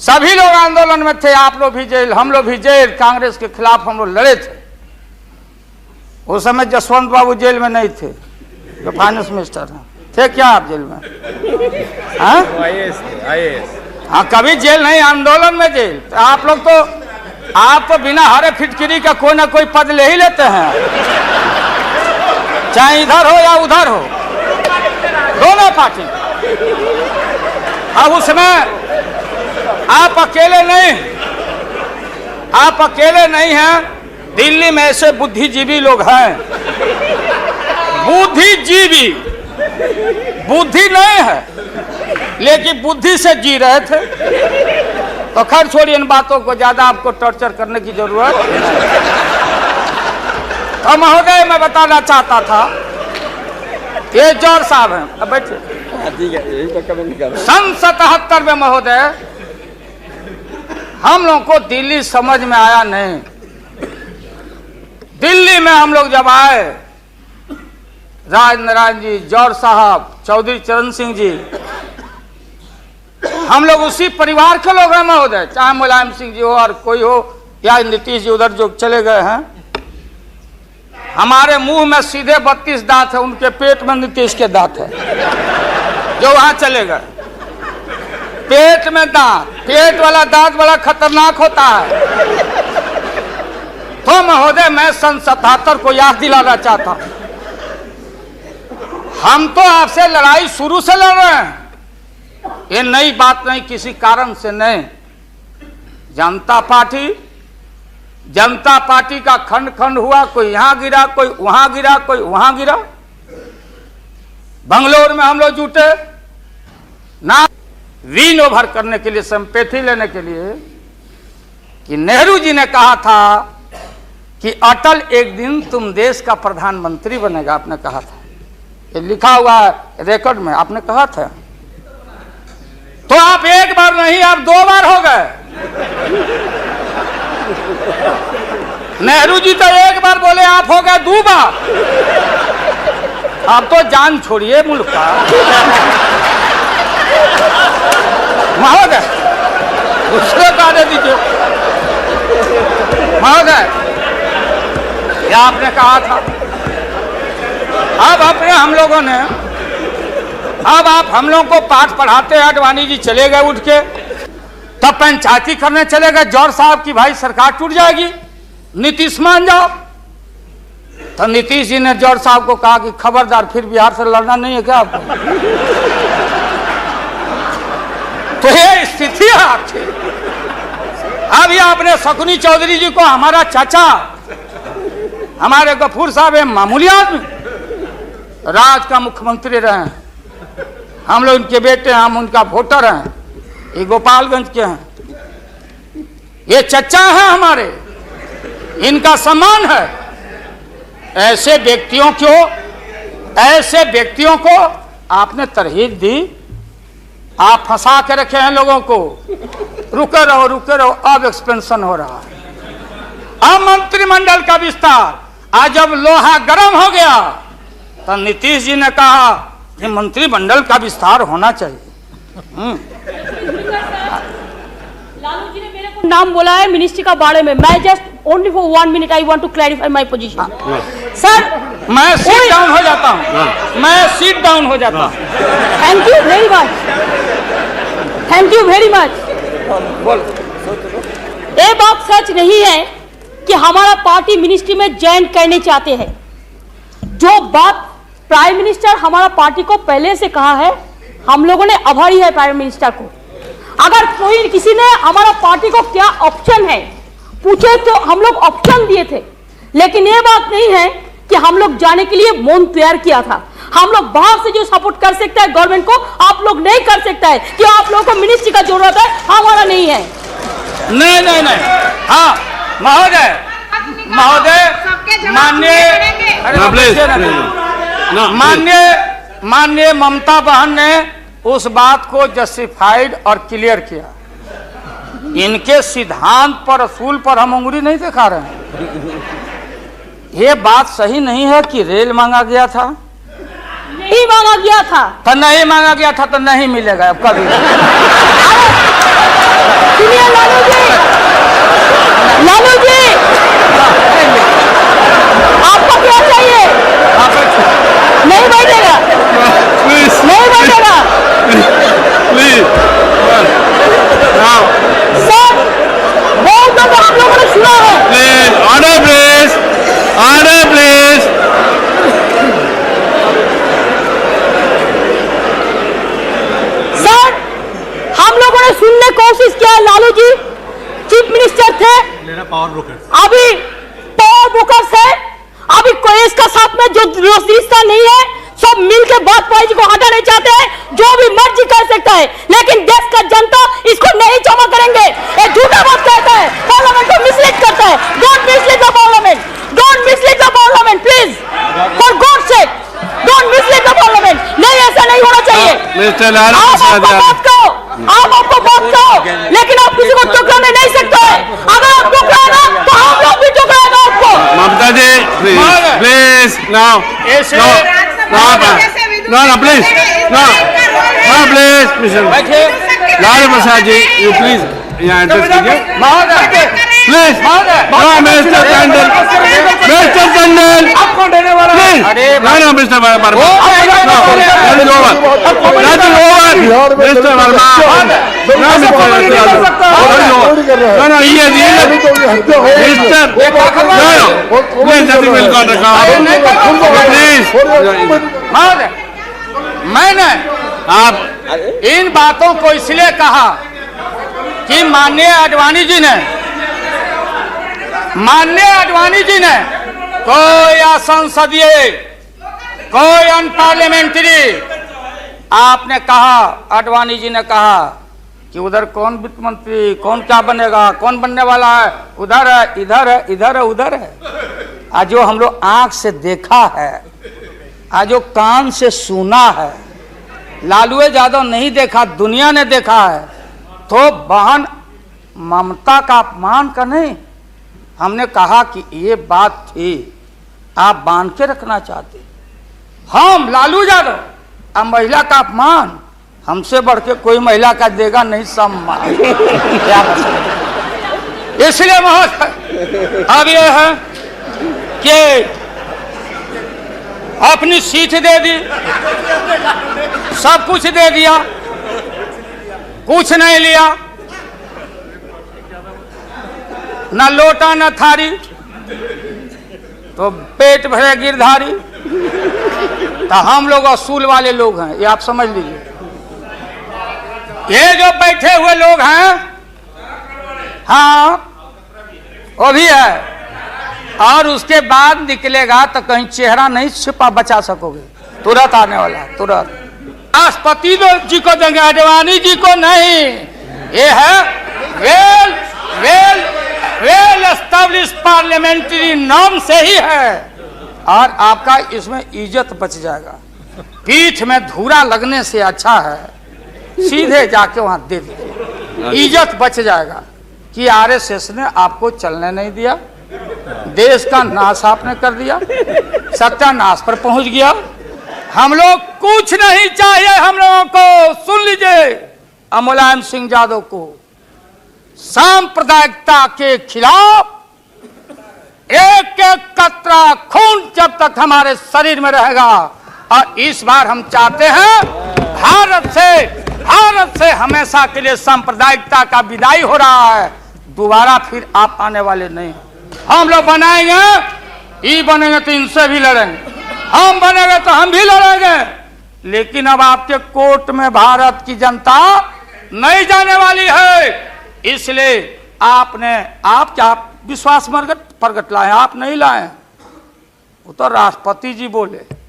सभी लोग आंदोलन में थे, आप लोग भी जेल, हम लोग भी जेल, कांग्रेस के खिलाफ हम लोग लड़े थे। उस समय जसवंत बाबू जेल में नहीं थे, जो फाइनेंस मिनिस्टर हैं। थे क्या आप जेल में? हाँ, हाँ, कभी जेल नहीं, आंदोलन में जेल। तो आप लोग तो, आप तो बिना हरे फिटकिरी का कोई ना कोई पद ले ही लेते हैं, चाहे इधर हो या उधर हो, दोनों पार्टी। अब उसमें आप अकेले नहीं, आप अकेले नहीं हैं। दिल्ली में ऐसे बुद्धिजीवी लोग हैं, बुद्धिजीवी, बुद्धि नहीं है लेकिन बुद्धि से जी रहे थे। तो खैर छोड़िए इन बातों को, ज्यादा आपको टॉर्चर करने की जरूरत नहीं। तो महोदय मैं बताना चाहता था, ये जौहर साहब हैं, अब बैठिए। सन 77 में महोदय हम लोग को दिल्ली समझ में आया नहीं। दिल्ली में हम लोग जब आए, राज नारायण जी, जौहर साहब, चौधरी चरण सिंह जी, हम लोग उसी परिवार के लोग हैं महोदय, चाहे मुलायम सिंह जी हो और कोई हो, या नीतीश जी उधर जो चले गए हैं। हमारे मुंह में सीधे 32 दांत है, उनके पेट में नीतीश के दांत है, जो वहां चले गए। पेट में दांत, पेट वाला दांत बड़ा खतरनाक होता है। तो महोदय मैं सन 77 को याद दिलाना चाहता हूं, हम तो आपसे लड़ाई शुरू से लड़ रहे हैं, ये नई बात नहीं, किसी कारण से नहीं। जनता पार्टी का खंड खंड हुआ, कोई यहां गिरा, कोई वहां गिरा, कोई वहां गिरा। बंगलोर में हम लोग जुटे ना विन ओवर करने के लिए, संपैथी लेने के लिए, कि नेहरू जी ने कहा था कि अटल एक दिन तुम देश का प्रधानमंत्री बनेगा, आपने कहा था, ये लिखा हुआ है रिकॉर्ड में, आपने कहा था। तो आप एक बार नहीं, आप 2 बार हो गए। नेहरू जी तो एक बार बोले, आप हो गए 2 बार। आप तो जान छोड़िए मुल्क का महोदय, उसको कहने दीजिए महोदय, क्या आपने कहा था। अब अपने हम लोगों ने, अब आप हम लोगों को पाठ पढ़ाते हैं, आडवाणी जी चले गए उठ के, तब पंचायती करने चले गए जौहर साहब की भाई सरकार टूट जाएगी, नीतीश मान जाओ। तो नीतीश जी ने जौहर साहब को कहा कि खबरदार, फिर बिहार से लड़ना नहीं है क्या आपको? तो ये स्थिति है आपकी। अब ये आपने शकुनी चौधरी जी को, हमारा चाचा, हमारे गफूर साहब है मामूली आदमी, राज का मुख्यमंत्री रहे हैं, हम लोग उनके बेटे हैं, हम उनका वोटर हैं, ये गोपालगंज के हैं, ये चचा हैं हमारे, इनका सम्मान है। ऐसे व्यक्तियों को आपने तरहीब दी, आप फंसा के रखे हैं लोगों को। रुके रहो, अब एक्सपेंशन हो रहा है। अब मंत्रिमंडल का विस्तार, आज जब लोहा गर्म हो गया तो नीतीश जी ने कहा कि मंत्रिमंडल का विस्तार होना चाहिए। लालू जी ने मेरे को नाम बोला है मिनिस्ट्री का बारे में। मैं just only for 1 minute I want to clarify my position. Sir मैं सीट डाउन हो जाता हूँ, मैं सीट डाउन हो जाता हूँ। Thank you very much, thank you very much. ये बात सच नहीं है कि हमारा पार्टी मिनिस्ट्री में ज्वाइन करने चाहते हैं। जो बात प्राइम मिनिस्टर हमारा पार्टी को पहले से कहा है, हम लोगों ने आभारी है प्राइम मिनिस्टर को। अगर कोई किसी ने हमारा पार्टी को क्या ऑप्शन है पूछे तो हम लोग ऑप्शन दिए थे, लेकिन ये बात नहीं है कि हम लोग जाने के लिए मन तैयार किया था। हम लोग बाहर से जो सपोर्ट कर सकता है गवर्नमेंट को, आप लोग नहीं कर सकता है कि आप लोगों को मिनिस्ट्री का जरूरत है, हमारा नहीं है। नहीं, हाँ महोदय, माननीय ममता बहन ने उस बात को जस्टिफाइड और क्लियर किया। इनके सिद्धांत पर, असूल पर हम उंगली नहीं दिखा रहे हैं। ये बात सही नहीं है कि रेल मांगा गया था, नहीं मांगा गया था तो नहीं मांगा गया था तो नहीं मिलेगा अब कभी। कोशिश किया है। लालू जी चीफ मिनिस्टर थे, अभी पावर ब्रोकर्स है, अभी कोई इसका साथ में जो रिश्ता नहीं है, सब मिलकर वाजपेयी जी को हटाना चाहते हैं। जो भी मर्जी कर सकता है, लेकिन देश का जनता इसको नहीं क्षमा करेंगे। ये झूठा बात कहता है, पार्लियामेंट को मिसलीड करता है। Don't mislead the parliament, don't mislead the parliament please, for God sake don't mislead the parliament. नहीं, ऐसा नहीं होना चाहिए। आप आपको बात कहो, लेकिन आप किसी को टुकराने नहीं सकते। अगर आप टुकराएगा तो हम लोग भी टुकराएगा आपको। Mamata ji please now please Lalu Prasad ji you please यहाँ एड्रेस कीजिए please. Mister Tandon please, no Mister Verma, Mister Verma, मैंने आप इन बातों को इसलिए कहा कि माननीय आडवाणी जी ने कोई असंसदीय, कोई अनपार्लियामेंट्री, आपने कहा, आडवाणी जी ने कहा कि उधर कौन वित्त मंत्री, कौन क्या बनेगा, कौन बनने वाला है, उधर है, इधर है, इधर है, उधर है। आज जो हम लोग आंख से देखा है, आज जो कान से सुना है, लालू यादव नहीं देखा, दुनिया ने देखा है, तो बहन ममता का अपमान का नहीं। हमने कहा कि ये बात थी, आप बांध के रखना चाहते, हम लालू यादव, अब महिला का अपमान हमसे बढ़ के कोई महिला का देगा नहीं सम्मान। इसलिए महोदय अब ये है कि अपनी सीट दे दी, सब कुछ दे दिया, कुछ नहीं लिया, न लोटा न थारी, तो पेट भरे गिरधारी। तो हम लोग असूल वाले लोग हैं, ये आप समझ लीजिए। ये जो बैठे हुए लोग हैं, हाँ वो भी है, और उसके बाद निकलेगा तो कहीं चेहरा नहीं छिपा बचा सकोगे, तुरंत आने वाला है, तुरंत। राष्ट्रपति जी को देंगे, आडवाणी जी को नहीं। ये है well well well established parliamentary norm से ही है, और आपका इसमें इज्जत बच जाएगा। पीठ में धूरा लगने से अच्छा है सीधे जाके वहां दे दीजिए, इज्जत बच जाएगा। कि आरएसएस ने आपको चलने नहीं दिया, देश का नाश आपने कर दिया, सत्यानाश पर पहुंच गया। हम लोग कुछ नहीं चाहिए, हम लोगों को सुन लीजिए, मुलायम सिंह यादव को सांप्रदायिकता के खिलाफ एक एक कतरा खून जब तक हमारे शरीर में रहेगा, और इस बार हम चाहते हैं भारत से हमेशा के लिए सांप्रदायिकता का विदाई हो रहा है, दोबारा फिर आप आने वाले नहीं। हम लोग बनाएंगे, ये बनेंगे तो इनसे भी लड़ेंगे, हम बनेंगे तो हम भी लड़ेंगे, लेकिन अब आपके कोर्ट में भारत की जनता नहीं जाने वाली है। इसलिए आप क्या विश्वास प्रगट लाए, आप नहीं लाए, वो तो राष्ट्रपति जी बोले।